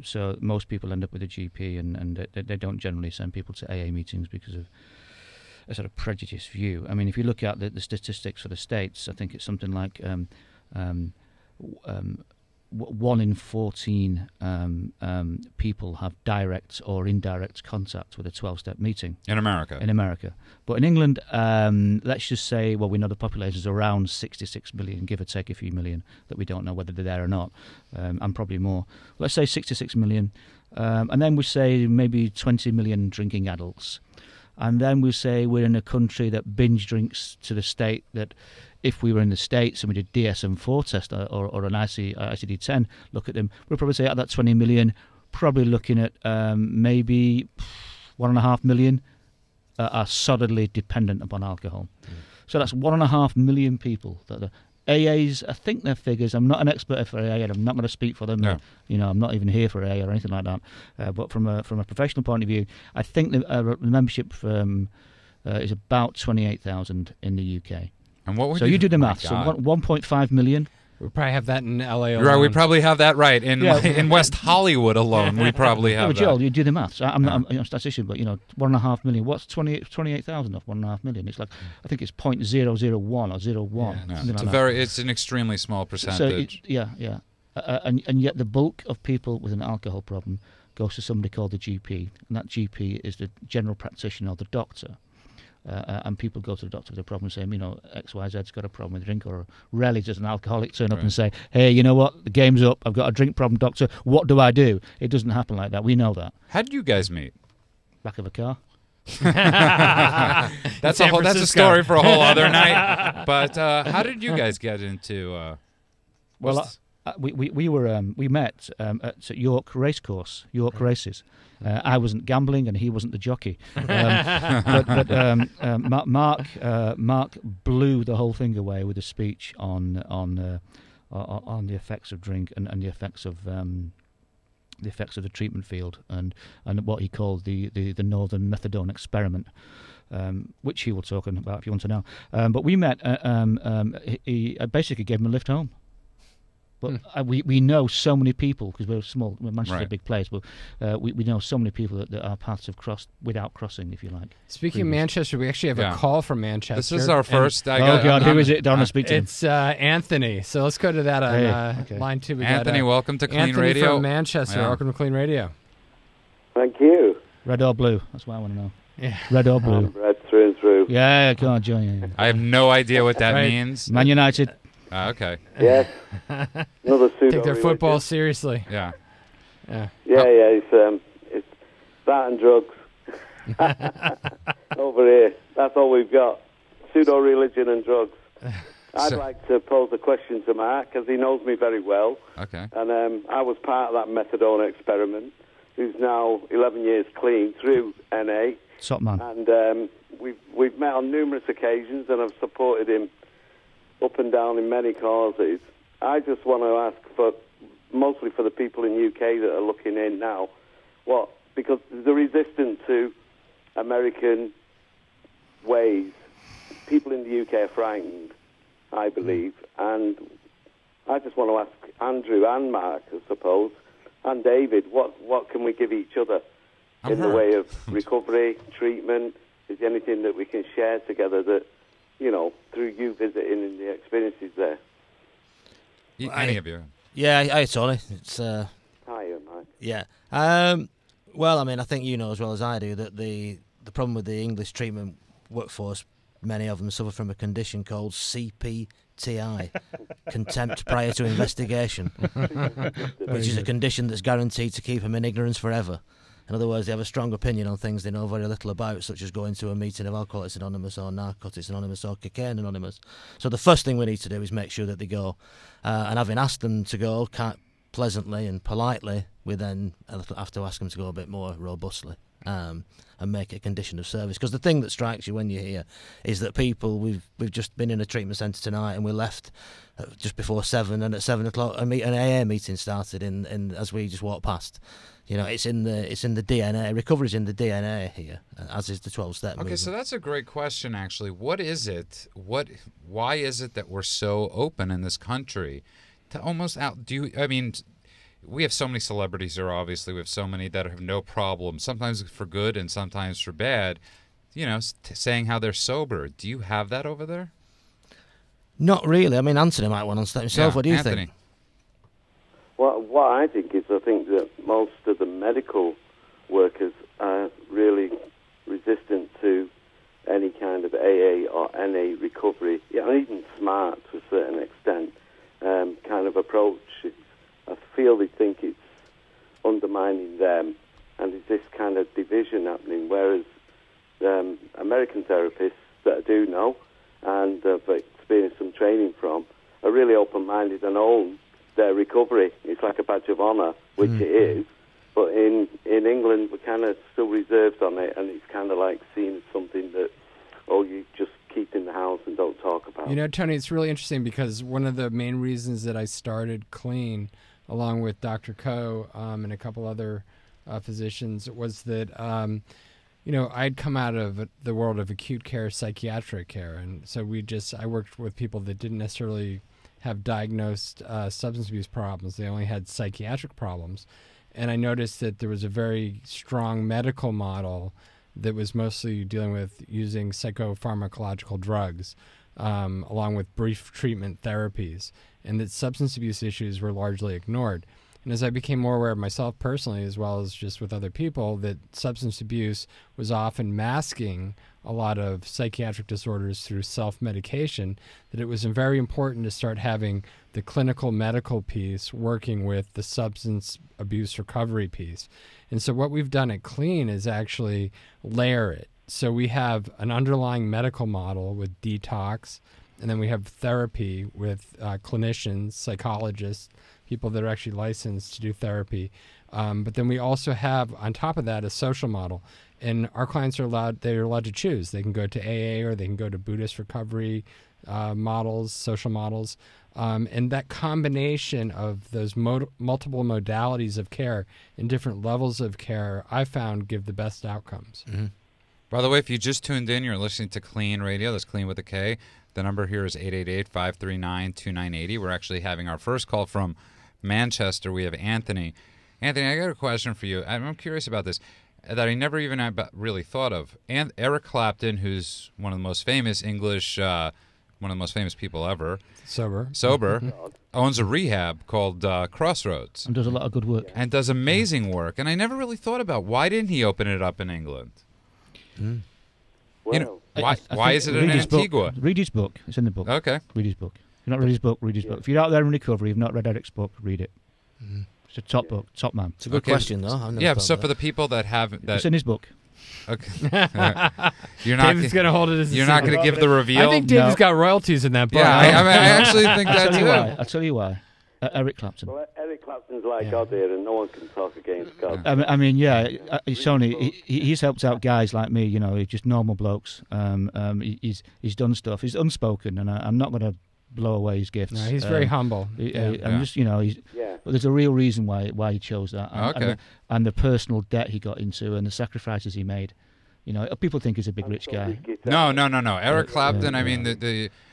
So most people end up with a GP, and they don't generally send people to AA meetings because of a sort of prejudiced view. I mean, if you look at the statistics for the States, I think it's something like 1 in 14 people have direct or indirect contact with a 12-step meeting. In America. In America. But in England, let's just say, well, we know the population is around 66 million, give or take a few million, that we don't know whether they're there or not, and probably more. Let's say 66 million. And then we say maybe 20 million drinking adults. And then we say we're in a country that binge drinks to the state that if we were in the States and we did DSM-4 test or an ICD-10, look at them, we'll probably say out of that 20 million, probably looking at maybe 1.5 million are solidly dependent upon alcohol. So that's 1.5 million people that are AAs. I think their figures. I'm not an expert for AA, and I'm not going to speak for them. No. You know, I'm not even here for AA or anything like that. But from a professional point of view, I think the membership is about 28,000 in the UK. And what would so you do the math. Oh, so 1.5 million. We probably have that in LA alone. Right, we probably have that right in West Hollywood alone. We probably have but that. Joel, you do the maths. I'm not a statistician, but 1.5 million. What's 28,000 off 1.5 million? It's like I think it's 0.001 or 0.1. Yeah, it's an extremely small percentage. So and yet the bulk of people with an alcohol problem goes to somebody called the GP, and that GP is the general practitioner or the doctor. And people go to the doctor with a problem saying, XYZ's got a problem with drink, or rarely does an alcoholic turn up and say, hey, you know what, the game's up, I've got a drink problem, doctor, what do I do? It doesn't happen like that, we know that. How did you guys meet? Back of a car. That's a story for a whole other night. But how did you guys get into... we met at York Racecourse, York Races. I wasn't gambling and he wasn't the jockey. But Mark blew the whole thing away with a speech on the effects of drink and the effects of the treatment field and what he called the Northern Methadone experiment. Which he will talk about if you want to know. But we met. I basically gave him a lift home. But we know so many people, because we're Manchester's a big place, but we know so many people that our paths have crossed without crossing, if you like. Speaking of Manchester, we actually have a call from Manchester. This is our first. Who is it? Don't want to speak to him. It's Anthony. So let's go to that on line 2. Anthony, welcome to Clean Radio. Anthony from Manchester. Welcome to Clean Radio. Thank you. Red or blue? That's what I want to know. Yeah. Red or blue? Red through and through. Yeah, go on, John. Yeah. I have no idea what that means. Man United. Okay. Yes. Another pseudo. Take their football seriously. Yeah. Yeah. It's that and drugs. Over here, that's all we've got. Pseudo religion and drugs. I'd like to pose a question to Mark because he knows me very well. Okay. And I was part of that methadone experiment. Who's now 11 years clean through NA. Top man. And we've met on numerous occasions, and I've supported him up and down in many causes. I just want to ask mostly for the people in UK that are looking in now, because they're resistant to American ways. People in the UK are frightened, I believe, and I just want to ask Andrew and Mark, I suppose, and David, what can we give each other in the way of recovery, treatment? Is there anything that we can share together that, through you visiting and the experiences there? Any of you? Yeah, hi, Tony. It's Hi, Mike. Yeah. Well, I mean, I think you know as well as I do that the problem with the English treatment workforce, many of them suffer from a condition called CPTI, contempt prior to investigation, which is a condition that's guaranteed to keep them in ignorance forever. In other words, they have a strong opinion on things they know very little about, such as going to a meeting of Alcoholics Anonymous or Narcotics Anonymous or Cocaine Anonymous. So the first thing we need to do is make sure that they go. And having asked them to go pleasantly and politely, we then have to ask them to go a bit more robustly and make it a condition of service. Because the thing that strikes you when you're here is that people, we've just been in a treatment centre tonight and we left just before 7, and at 7 o'clock an AA meeting started in as we just walked past. It's in the DNA. Recovery's in the DNA here, as is the 12-step movement. So that's a great question, actually. What is it? Why is it that we're so open in this country to almost out. I mean, we have so many celebrities here. Obviously, we have so many that have no problem. Sometimes for good and sometimes for bad. Saying how they're sober. Do you have that over there? Not really. I mean, Anthony might want to start himself. What do you Anthony. think? Well, what I think is, I think that most of the medical workers are really resistant to any kind of AA or NA recovery, and even SMART to a certain extent, kind of approach. I feel they think it's undermining them, and there's this kind of division happening, whereas American therapists that I do know and have experienced some training from are really open-minded and own their recovery. It's like a badge of honour, which it is, but in England we're kind of still reserved on it, and it's kind of like seen as something that, you just keep in the house and don't talk about. Tony, it's really interesting because one of the main reasons that I started KLEAN, along with Dr. Coe and a couple other physicians, was that I'd come out of the world of acute care, psychiatric care, and so I worked with people that didn't necessarily have diagnosed substance abuse problems. They only had psychiatric problems. And I noticed that there was a very strong medical model that was mostly dealing with using psychopharmacological drugs, along with brief treatment therapies, and that substance abuse issues were largely ignored. And as I became more aware of myself personally, as well as just with other people, that substance abuse was often masking a lot of psychiatric disorders through self-medication, that it was very important to start having the clinical medical piece working with the substance abuse recovery piece. And so what we've done at KLEAN is actually layer it. So we have an underlying medical model with detox, and then we have therapy with clinicians, psychologists, people that are actually licensed to do therapy. But then we also have, on top of that, a social model. And our clients are allowed to choose. They can go to AA or they can go to Buddhist recovery models, social models. And that combination of those multiple modalities of care and different levels of care, I found, give the best outcomes. Mm-hmm. By the way, if you just tuned in, you're listening to KLEAN Radio. That's KLEAN with a K. The number here is 888-539-2980. We're actually having our first call from Manchester. We have Anthony. Anthony, I got a question for you. I'm curious about this that I never even really thought of. And Eric Clapton, who's one of the most famous English, one of the most famous people ever, sober, owns a rehab called Crossroads. And does a lot of good work. And does amazing work. And I never really thought about why didn't he open it up in England? Well, Why is it in Antigua? Read his book. It's in the book. Okay. Read his book. If you've not read his book, read his book. If you're out there in recovery, you've not read Eric's book, read it. It's a top book, top man. It's a good question, though. So for the people that haven't... It's in his book. Okay. You're not David's going to hold it as You're not going to give the reveal? I think David's got royalties in that book. Yeah, I actually think that too. I'll tell you why. Eric Clapton. Well, Eric Clapton's like God here, and no one can talk against God. It's only he's helped out guys like me, he's just normal blokes. He's done stuff. He's unspoken, and I'm not going to blow away his gifts. No, he's very humble. But there's a real reason why he chose that. And the personal debt he got into and the sacrifices he made. People think he's a big rich guy. No. Eric Clapton. I mean,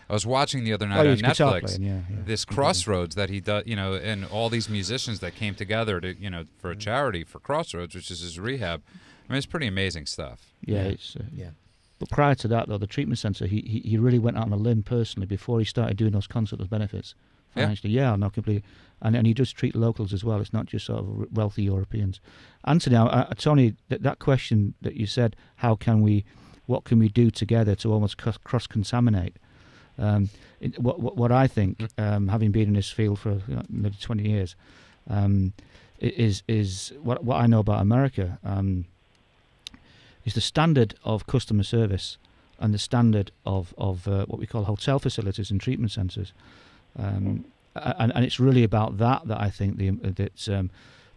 I was watching the other night on Netflix. This Crossroads that he does, and all these musicians that came together to, for a charity for Crossroads, which is his rehab. I mean, it's pretty amazing stuff. But prior to that, though, the treatment centre, he really went out on a limb personally before he started doing those consultative benefits. Financially, no, completely. And he does treat locals as well. It's not just sort of wealthy Europeans. Anthony, Tony, that question that you said, what can we do together to almost cross-contaminate? What I think, having been in this field for nearly 20 years, is what I know about America is the standard of customer service and the standard of what we call hotel facilities and treatment centres. And it's really about that I think that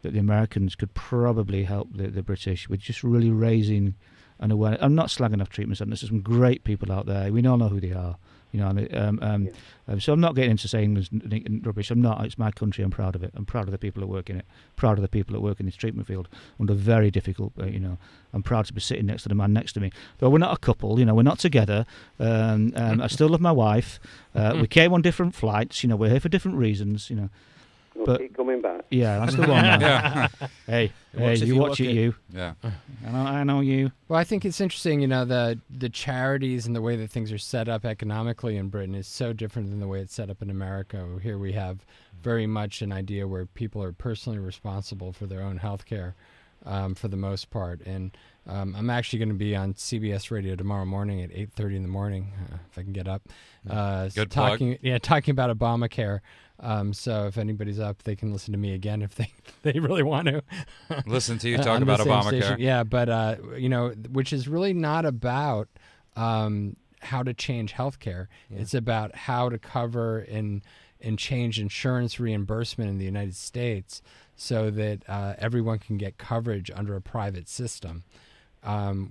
the Americans could probably help the British with just really raising an awareness. I'm not slagging off treatment centres. There's some great people out there. We all know who they are. You know, so I'm not getting into saying there's rubbish. I'm not. It's my country. I'm proud of it. I'm proud of the people that work in it. Proud of the people that work in this treatment field under very difficult. You know, I'm proud to be sitting next to the man next to me. Though we're not a couple. You know, we're not together. I still love my wife. We came on different flights. You know, we're here for different reasons. You know. We'll keep coming back. Yeah, that's the one. Man. Yeah. Hey, you watch it, you. Yeah. I know you. Well, I think it's interesting, you know, the charities and the way that things are set up economically in Britain is so different than the way it's set up in America. Here we have very much an idea where people are personally responsible for their own health care for the most part. And I'm actually going to be on CBS Radio tomorrow morning at 8:30 in the morning, if I can get up. Good talking about Obamacare. So if anybody's up, they can listen to me again if they really want to. Listen to you talk about Obamacare. Station. Yeah, but you know, which is really not about how to change healthcare. Yeah. It's about how to cover and change insurance reimbursement in the United States so that everyone can get coverage under a private system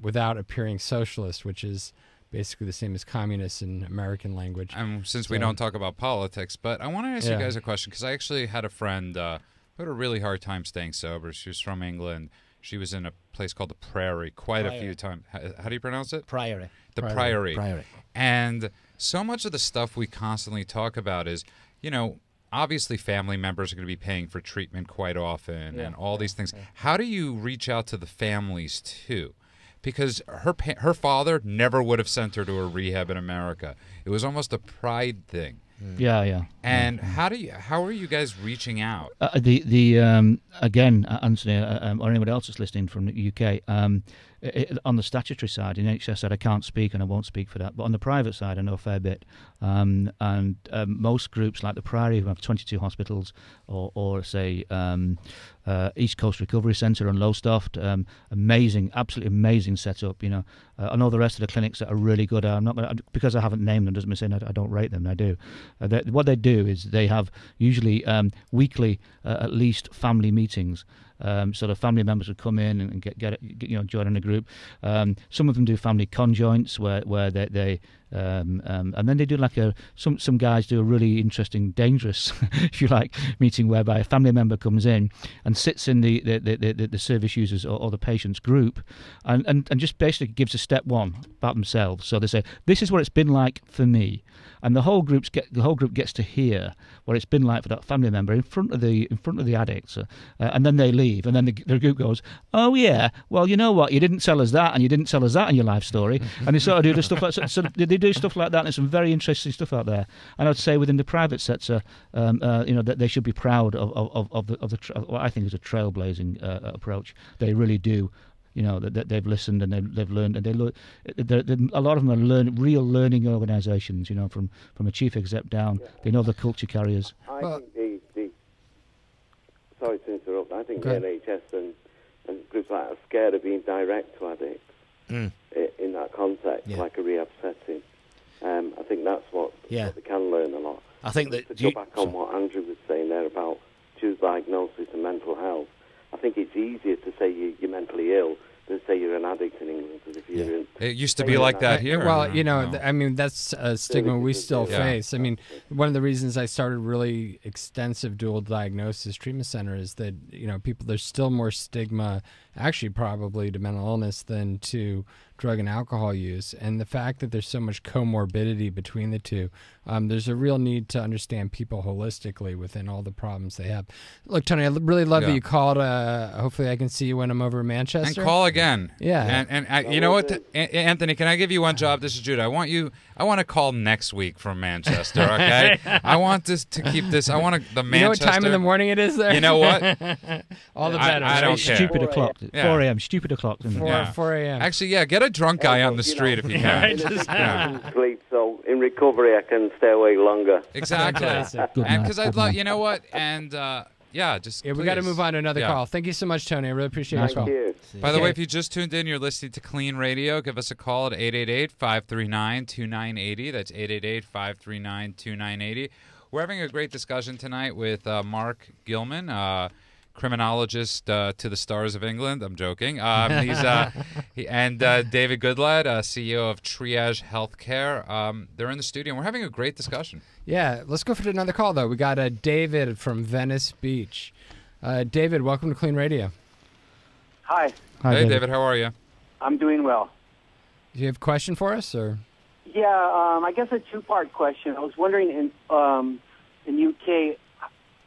without appearing socialist, which is basically the same as communist in American language. Since we don't talk about politics, but I want to ask you guys a question, because I actually had a friend who had a really hard time staying sober. She was from England. She was in a place called the Priory quite a few times. How do you pronounce it? Priory. The Priory. Priory. And so much of the stuff we constantly talk about is, you know, obviously family members are going to be paying for treatment quite often and all these things. How do you reach out to the families too? Because her father never would have sent her to a rehab in America. It was almost a pride thing. Yeah. And how are you guys reaching out? Again, Anthony, or anyone else that's listening from the UK, on the statutory side, in NHS side, I can't speak and I won't speak for that. But on the private side, I know a fair bit. And most groups like the Priory, who have 22 hospitals, or say East Coast Recovery Centre and Lowestoft, amazing, absolutely amazing setup. You know, I know the rest of the clinics that are really good. I'm not gonna, because I haven't named them doesn't mean saying I don't rate them. I do. What they do is they have usually weekly, at least, family meetings. So the family members would come in and get join in a group. Some of them do family conjoints where they and then they do like some guys do a really interesting, dangerous, if you like, meeting whereby a family member comes in and sits in the service users or the patient's group and just basically gives a step one about themselves. So they say, this is what it's been like for me. And the whole group gets to hear what it's been like for that family member in front of the addicts, and then they leave, and then the group goes, "Oh yeah, well you know what, you didn't tell us that, and you didn't tell us that in your life story," and they sort of do the stuff like so they do stuff like that, and there's some very interesting stuff out there. And I'd say within the private sector, that they should be proud of what I think is a trailblazing approach. They really do. You know, that they've listened and they've learned, and a lot of them are real learning organisations. You know, from a chief exec down, they know the culture carriers. I think sorry to interrupt. I think the NHS and groups like that are scared of being direct to addicts in that context, like a rehab setting. I think that's what they can learn a lot. I think that to go back on what Andrew was saying there about choose diagnosis and mental health. I think it's easier to say you're mentally ill than say you're an addict in England. Because if you're it used to be like that here. Well, you know, I mean, that's a stigma we still face. I mean, one of the reasons I started really extensive dual diagnosis treatment center is that, you know, there's still more stigma, actually probably to mental illness than to drug and alcohol use. And the fact that there's so much comorbidity between the two, there's a real need to understand people holistically within all the problems they have. Look, Tony, I really love that you called. Hopefully I can see you when I'm over in Manchester. And call again. Yeah. And you know what, Anthony, can I give you one job? This is Judah. I want to call next week from Manchester, okay? I want this to keep this. I want the Manchester. You know what time in the morning it is there? You know what? All the better. I don't care. Stupid o'clock. 4 a.m. Stupid o'clock. 4 a.m. Actually, get a drunk guy on the street if you can. Sleep, so in recovery I can stay awake longer. Exactly. And because I'd love, you know what, and just we got to move on to another call. Thank you so much, Tony. I really appreciate your call. You. By the way, if you just tuned in, you're listening to KLEAN Radio. Give us a call at 888-539-2980. That's 888-539-2980. We're having a great discussion tonight with Mark Gilman, criminologist to the stars of England. I'm joking. He's David Goodlad, CEO of Triage Healthcare. They're in the studio, and we're having a great discussion. Yeah, let's go for another call, though. We got David from Venice Beach. David, welcome to Clean Radio. Hi. Hey, David, how are you? I'm doing well. Do you have a question for us, or? Yeah, I guess a two-part question. I was wondering in UK,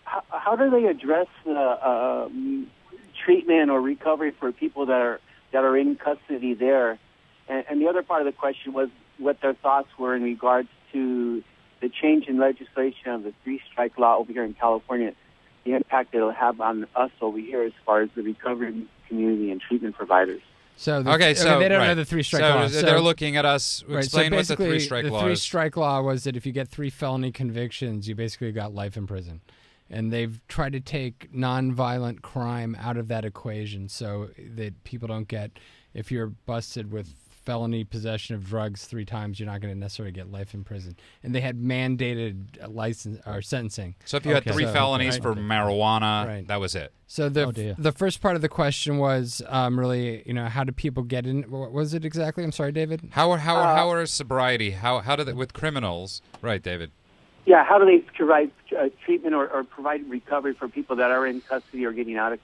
how do they address the treatment or recovery for people that are in custody there? And the other part of the question was what their thoughts were in regards to the change in legislation of the three-strike law over here in California, the impact it'll have on us over here as far as the recovery community and treatment providers. So they don't know the three-strike law. So they're looking at us. Explain what the three-strike law is. The three-strike law was that if you get 3 felony convictions, you basically got life in prison. And they've tried to take nonviolent crime out of that equation so that people don't get, if you're busted with felony possession of drugs 3 times, you're not going to necessarily get life in prison. And they had mandated license or sentencing. So if you had 3 felonies for marijuana, that was it. So the first part of the question was really, how do people get in? What was it exactly? I'm sorry, David. How are sobriety? How do they with criminals? Right, David. Yeah, how do they provide treatment or provide recovery for people that are in custody or getting out of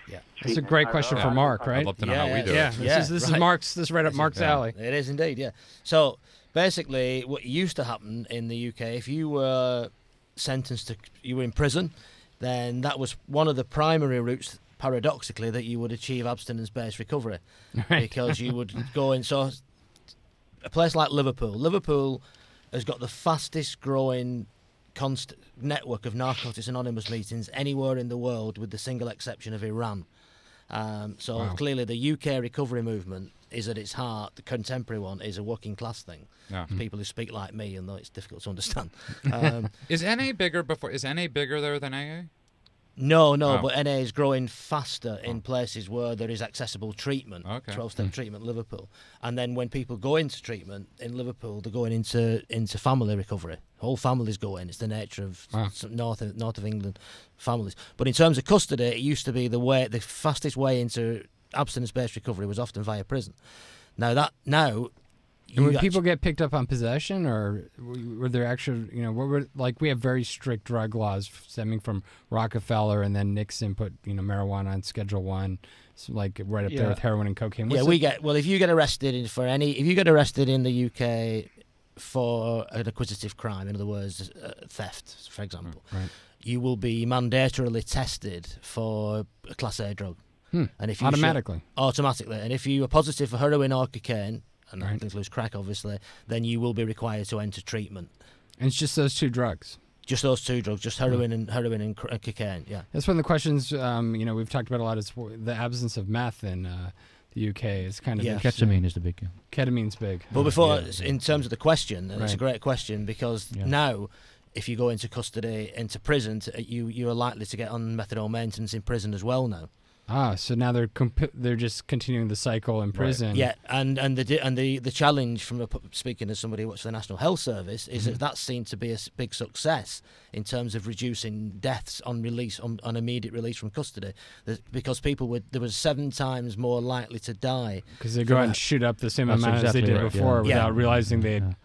treatment? That's a great question for Mark, right? I'd love to know how we do it. This is Mark's. This is right up Mark's alley. It is indeed, yeah. So basically, what used to happen in the UK, if you were sentenced to, you were in prison, then that was one of the primary routes, paradoxically, that you would achieve abstinence-based recovery, because you would go in. So a place like Liverpool has got the fastest growing network of Narcotics Anonymous meetings anywhere in the world, with the single exception of Iran. Clearly the UK recovery movement is at its heart. The contemporary one is a working class thing. Yeah. People who speak like me, and though it's difficult to understand. Is NA bigger Is NA bigger there than AA? No, but NA is growing faster in places where there is accessible treatment, 12-step treatment, Liverpool. And then when people go into treatment in Liverpool, they're going into family recovery. Whole families go in. It's the nature of north of England families. But in terms of custody, it used to be the fastest way into abstinence-based recovery was often via prison. And when people get picked up on possession, or were there actual, we have very strict drug laws stemming from Rockefeller, and then Nixon put, marijuana on Schedule 1, so right up there with heroin and cocaine. If you get arrested in the UK for an acquisitive crime, in other words, theft, for example, you will be mandatorily tested for a Class A drug. And if you automatically, and if you are positive for heroin or cocaine, and that includes crack, obviously, then you will be required to enter treatment. And it's just those 2 drugs? Just those 2 drugs, just heroin and cocaine, yeah. That's one of the questions, we've talked about a lot, is the absence of meth in the UK is kind of... Ketamine is the big one. Ketamine's big. But in terms of the question, and it's a great question, because now, if you go into custody, into prison, you are likely to get on methadone maintenance in prison as well now. So now they're just continuing the cycle in prison. Right. Yeah, and the challenge from speaking as somebody who works for the National Health Service is that seemed to be a big success in terms of reducing deaths on release, on immediate release from custody, because people were 7 times more likely to die because they go out and shoot up the same amount as they did before without realizing they'd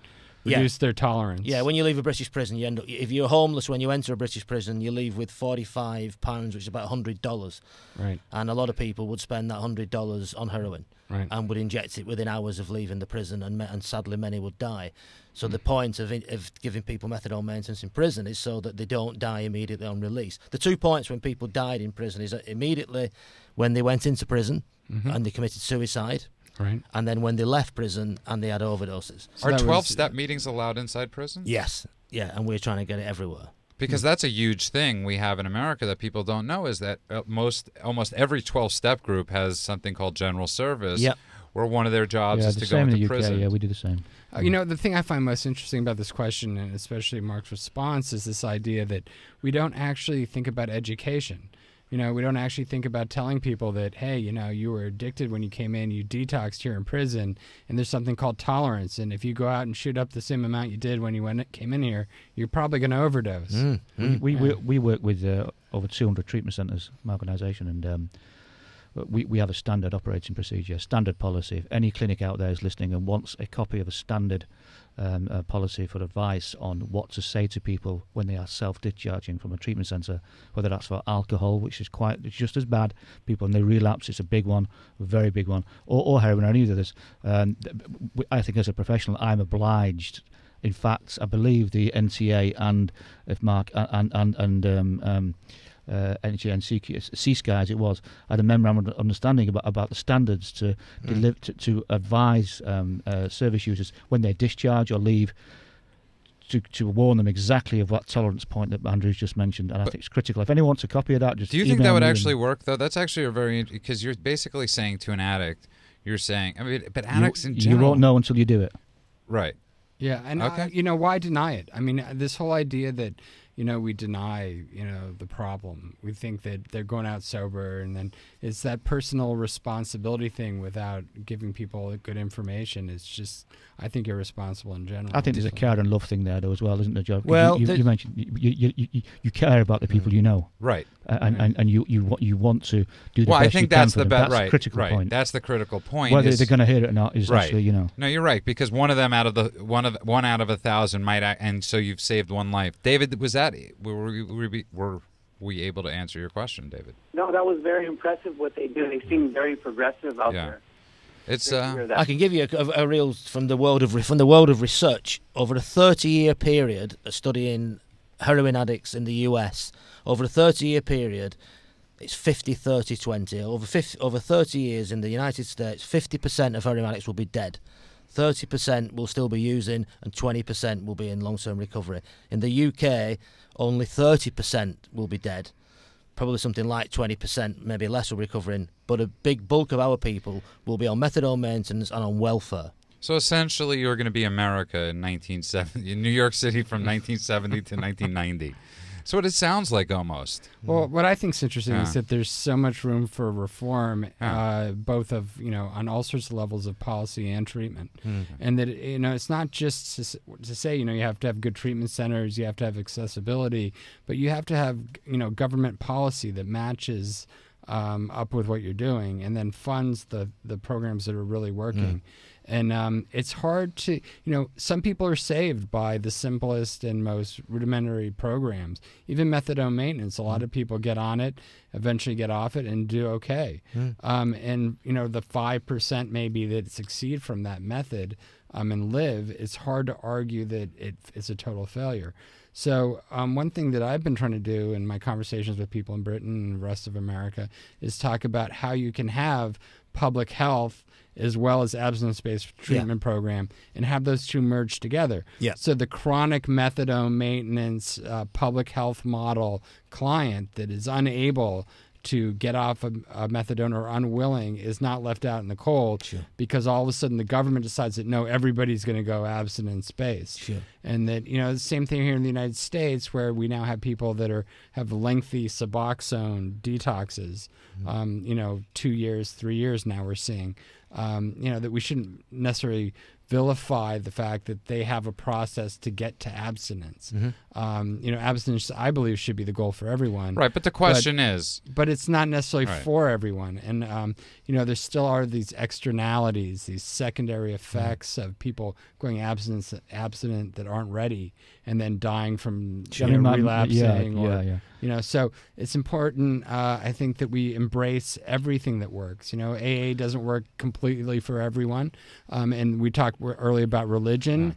reduce their tolerance. Yeah, when you leave a British prison, you end up, if you're homeless when you enter a British prison, you leave with £45, which is about $100. Right. And a lot of people would spend that $100 on heroin and would inject it within hours of leaving the prison, and sadly many would die. So the point of giving people methadone maintenance in prison is so that they don't die immediately on release. The 2 points when people died in prison is that immediately when they went into prison and they committed suicide. Right. And then when they left prison and they had overdoses. So are 12-step meetings allowed inside prison? Yes. Yeah, and we're trying to get it everywhere. Because that's a huge thing we have in America that people don't know, is that almost every 12-step group has something called general service, where one of their jobs is to go into prison. Yeah, we do the same. The thing I find most interesting about this question, and especially Mark's response, is this idea that we don't actually think about education. We don't actually think about telling people that, hey, you were addicted when you came in, you detoxed here in prison, and there's something called tolerance. And if you go out and shoot up the same amount you did when you came in here, you're probably going to overdose. We work with over 200 treatment centres, my organisation, and we have a standard operating procedure, standard policy. If any clinic out there is listening and wants a copy of a standard policy for advice on what to say to people when they are self-discharging from a treatment centre, whether that's for alcohol, which is it's just as bad, people when they relapse, it's a big one, a very big one, or heroin, or any of this. I think as a professional, I'm obliged. In fact, I believe the NTA and if Mark NGN as it was, had a memorandum of understanding about the standards to deliver to advise service users when they discharge or leave, to warn them exactly of what tolerance point that Andrew's just mentioned, and I think it's critical. If anyone wants a copy of that, just do you think that would actually work though? That's actually a very, because you're basically saying to an addict, you're saying, I mean, but addicts in general, you won't know until you do it. Right. Yeah, and okay. Why deny it? I mean, this whole idea that we deny, the problem. We think that they're going out sober, and then it's that personal responsibility thing without giving people good information. It's just, I think, irresponsible in general. I think there's a care and love thing there, though, as well, isn't there, Joe? Well, you mentioned you care about the people you know, right? And you want to do the well, best I think you can that's for the them. That's right, the critical right. point. That's the critical point. Whether they're going to hear it or not is right. actually, No, you're right, because one of them out of the one out of 1,000 might, and so you've saved one life. David, was that were we able to answer your question, David? No, that was very impressive what they do. They seem very progressive out there. It's I can give you a real from the world of research. Over a 30-year period, studying heroin addicts in the US, over a 30-year period, it's 50-30-20. Over 30 years in the United States, 50% of heroin addicts will be dead. 30% will still be using, and 20% will be in long-term recovery. In the UK, only 30% will be dead. Probably something like 20%, maybe less, will be recovering. But a big bulk of our people will be on methadone maintenance and on welfare. So essentially, you're going to be America in 1970, in New York City from 1970 to 1990. That's what it sounds like almost. Well, what I think is interesting is that there's so much room for reform, both of on all sorts of levels of policy and treatment, and that it's not just to say you have to have good treatment centers, you have to have accessibility, but you have to have government policy that matches up with what you're doing, and then funds the programs that are really working. And it's hard to, some people are saved by the simplest and most rudimentary programs. Even methadone maintenance, a lot of people get on it, eventually get off it, and do okay. And, the 5% maybe that succeed from that method and live, it's hard to argue that it's a total failure. So one thing that I've been trying to do in my conversations with people in Britain and the rest of America is talk about how you can have public health as well as abstinence-based treatment program, and have those two merged together. So the chronic methadone maintenance public health model client that is unable to get off of methadone or unwilling is not left out in the cold because all of a sudden the government decides that no, everybody's going to go abstinence-based. And that, the same thing here in the United States where we now have people that have lengthy Suboxone detoxes, 2 years, 3 years now we're seeing. That we shouldn't necessarily vilify the fact that they have a process to get to abstinence. Abstinence, I believe, should be the goal for everyone. Right, but the question is... But it's not necessarily for everyone. And, there still are these externalities, these secondary effects of people going abstinent that aren't ready and then dying from relapsing. So it's important, I think, that we embrace everything that works. AA doesn't work completely for everyone. And we talked earlier about religion,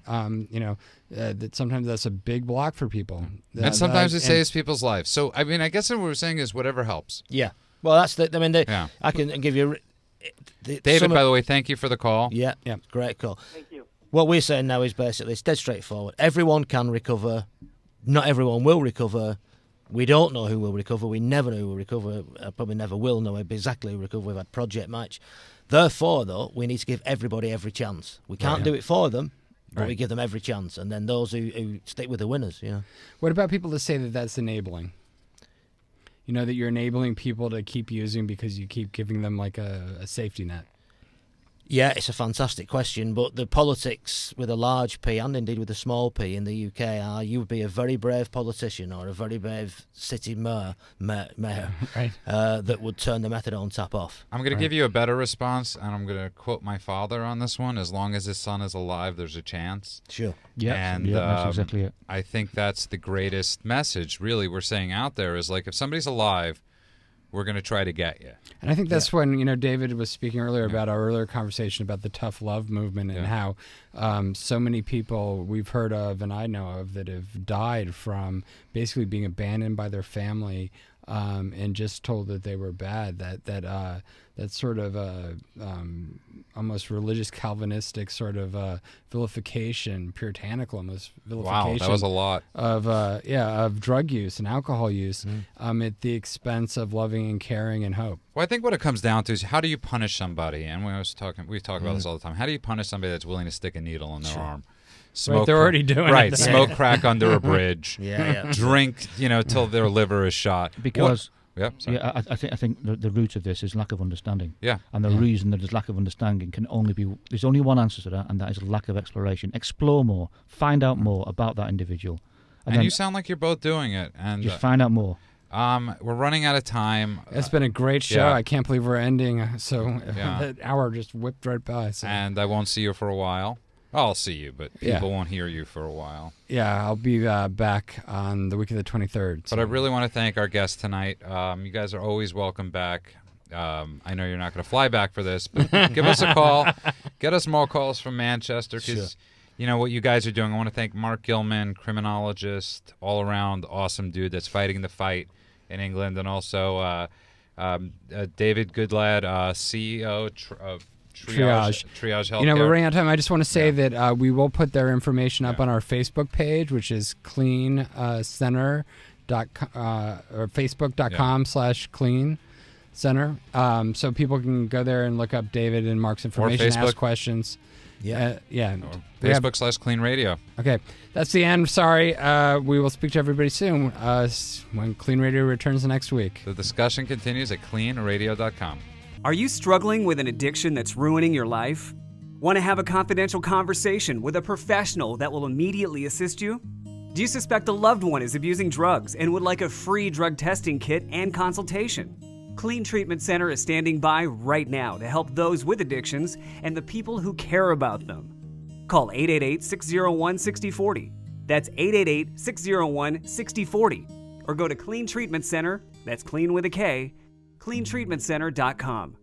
that sometimes that's a big block for people. And sometimes it saves people's lives. So, I mean, I guess what we're saying is whatever helps. Yeah. Well, that's I can give you... David, by the way, thank you for the call. Yeah, great call. Thank you. What we're saying now is basically it's dead straightforward. Everyone can recover. Not everyone will recover. We don't know who will recover. We never know who will recover. Probably never will know exactly who will recover. We've had Project Match. Therefore, though, we need to give everybody every chance. We can't do it for them, but we give them every chance. And then those who stick with the winners, What about people that say that that's enabling? That you're enabling people to keep using because you keep giving them like a safety net. Yeah, it's a fantastic question, but the politics with a large P and indeed with a small p in the UK are you would be a very brave politician or a very brave city mayor Right. that would turn the methadone tap off. I'm going to give you a better response, and I'm going to quote my father on this one. As long as his son is alive, there's a chance. Sure. Yeah, And that's exactly it. I think that's the greatest message, really, we're saying out there is like, if somebody's alive, we're going to try to get you. And I think that's when, David was speaking earlier about our earlier conversation about the tough love movement and how so many people we've heard of and I know of that have died from basically being abandoned by their family and just told that they were bad. That sort of almost religious Calvinistic sort of vilification, puritanical almost vilification. Wow, that was a lot. Of drug use and alcohol use at the expense of loving and caring and hope. Well, I think what it comes down to is how do you punish somebody? And we talk about this all the time. How do you punish somebody that's willing to stick a needle in their arm? Smoke, they're already doing it. Smoke crack under a bridge. Yeah. Drink, till their liver is shot. Because sorry. I think the root of this is lack of understanding. Yeah. And the reason that there's lack of understanding can only be there's only one answer to that, and that is lack of exploration. Explore more, find out more about that individual, And then you sound like you're both doing it. And just find out more. we're running out of time. It's been a great show. yeah. I can't believe we're ending. So Yeah. that hour just whipped right by. So. And I won't see you for a while. I'll see you, but Yeah. people won't hear you for a while. Yeah, I'll be back on the week of the 23rd. So. But I really want to thank our guest tonight. You guys are always welcome back. I know you're not going to fly back for this, but give us a call. Get us more calls from Manchester because, what you guys are doing. I want to thank Mark Gilman, criminologist, all-around awesome dude that's fighting the fight in England, and also David Goodlad, CEO of Triage Healthcare. We're running out of time. I just want to say that we will put their information up on our Facebook page, which is KLEAN Center or Facebook.com/KLEAN Center. So people can go there and look up David and Mark's information, ask questions. Yeah. Facebook/KLEAN Radio. Okay. That's the end. Sorry. We will speak to everybody soon when KLEAN Radio returns next week. The discussion continues at KLEANRadio.com. Are you struggling with an addiction that's ruining your life? Want to have a confidential conversation with a professional that will immediately assist you? Do you suspect a loved one is abusing drugs and would like a free drug testing kit and consultation? KLEAN Treatment Center is standing by right now to help those with addictions and the people who care about them. Call 888-601-6040. That's 888-601-6040. Or go to KLEAN Treatment Center, that's clean with a K, KLEANTreatmentCenter.com.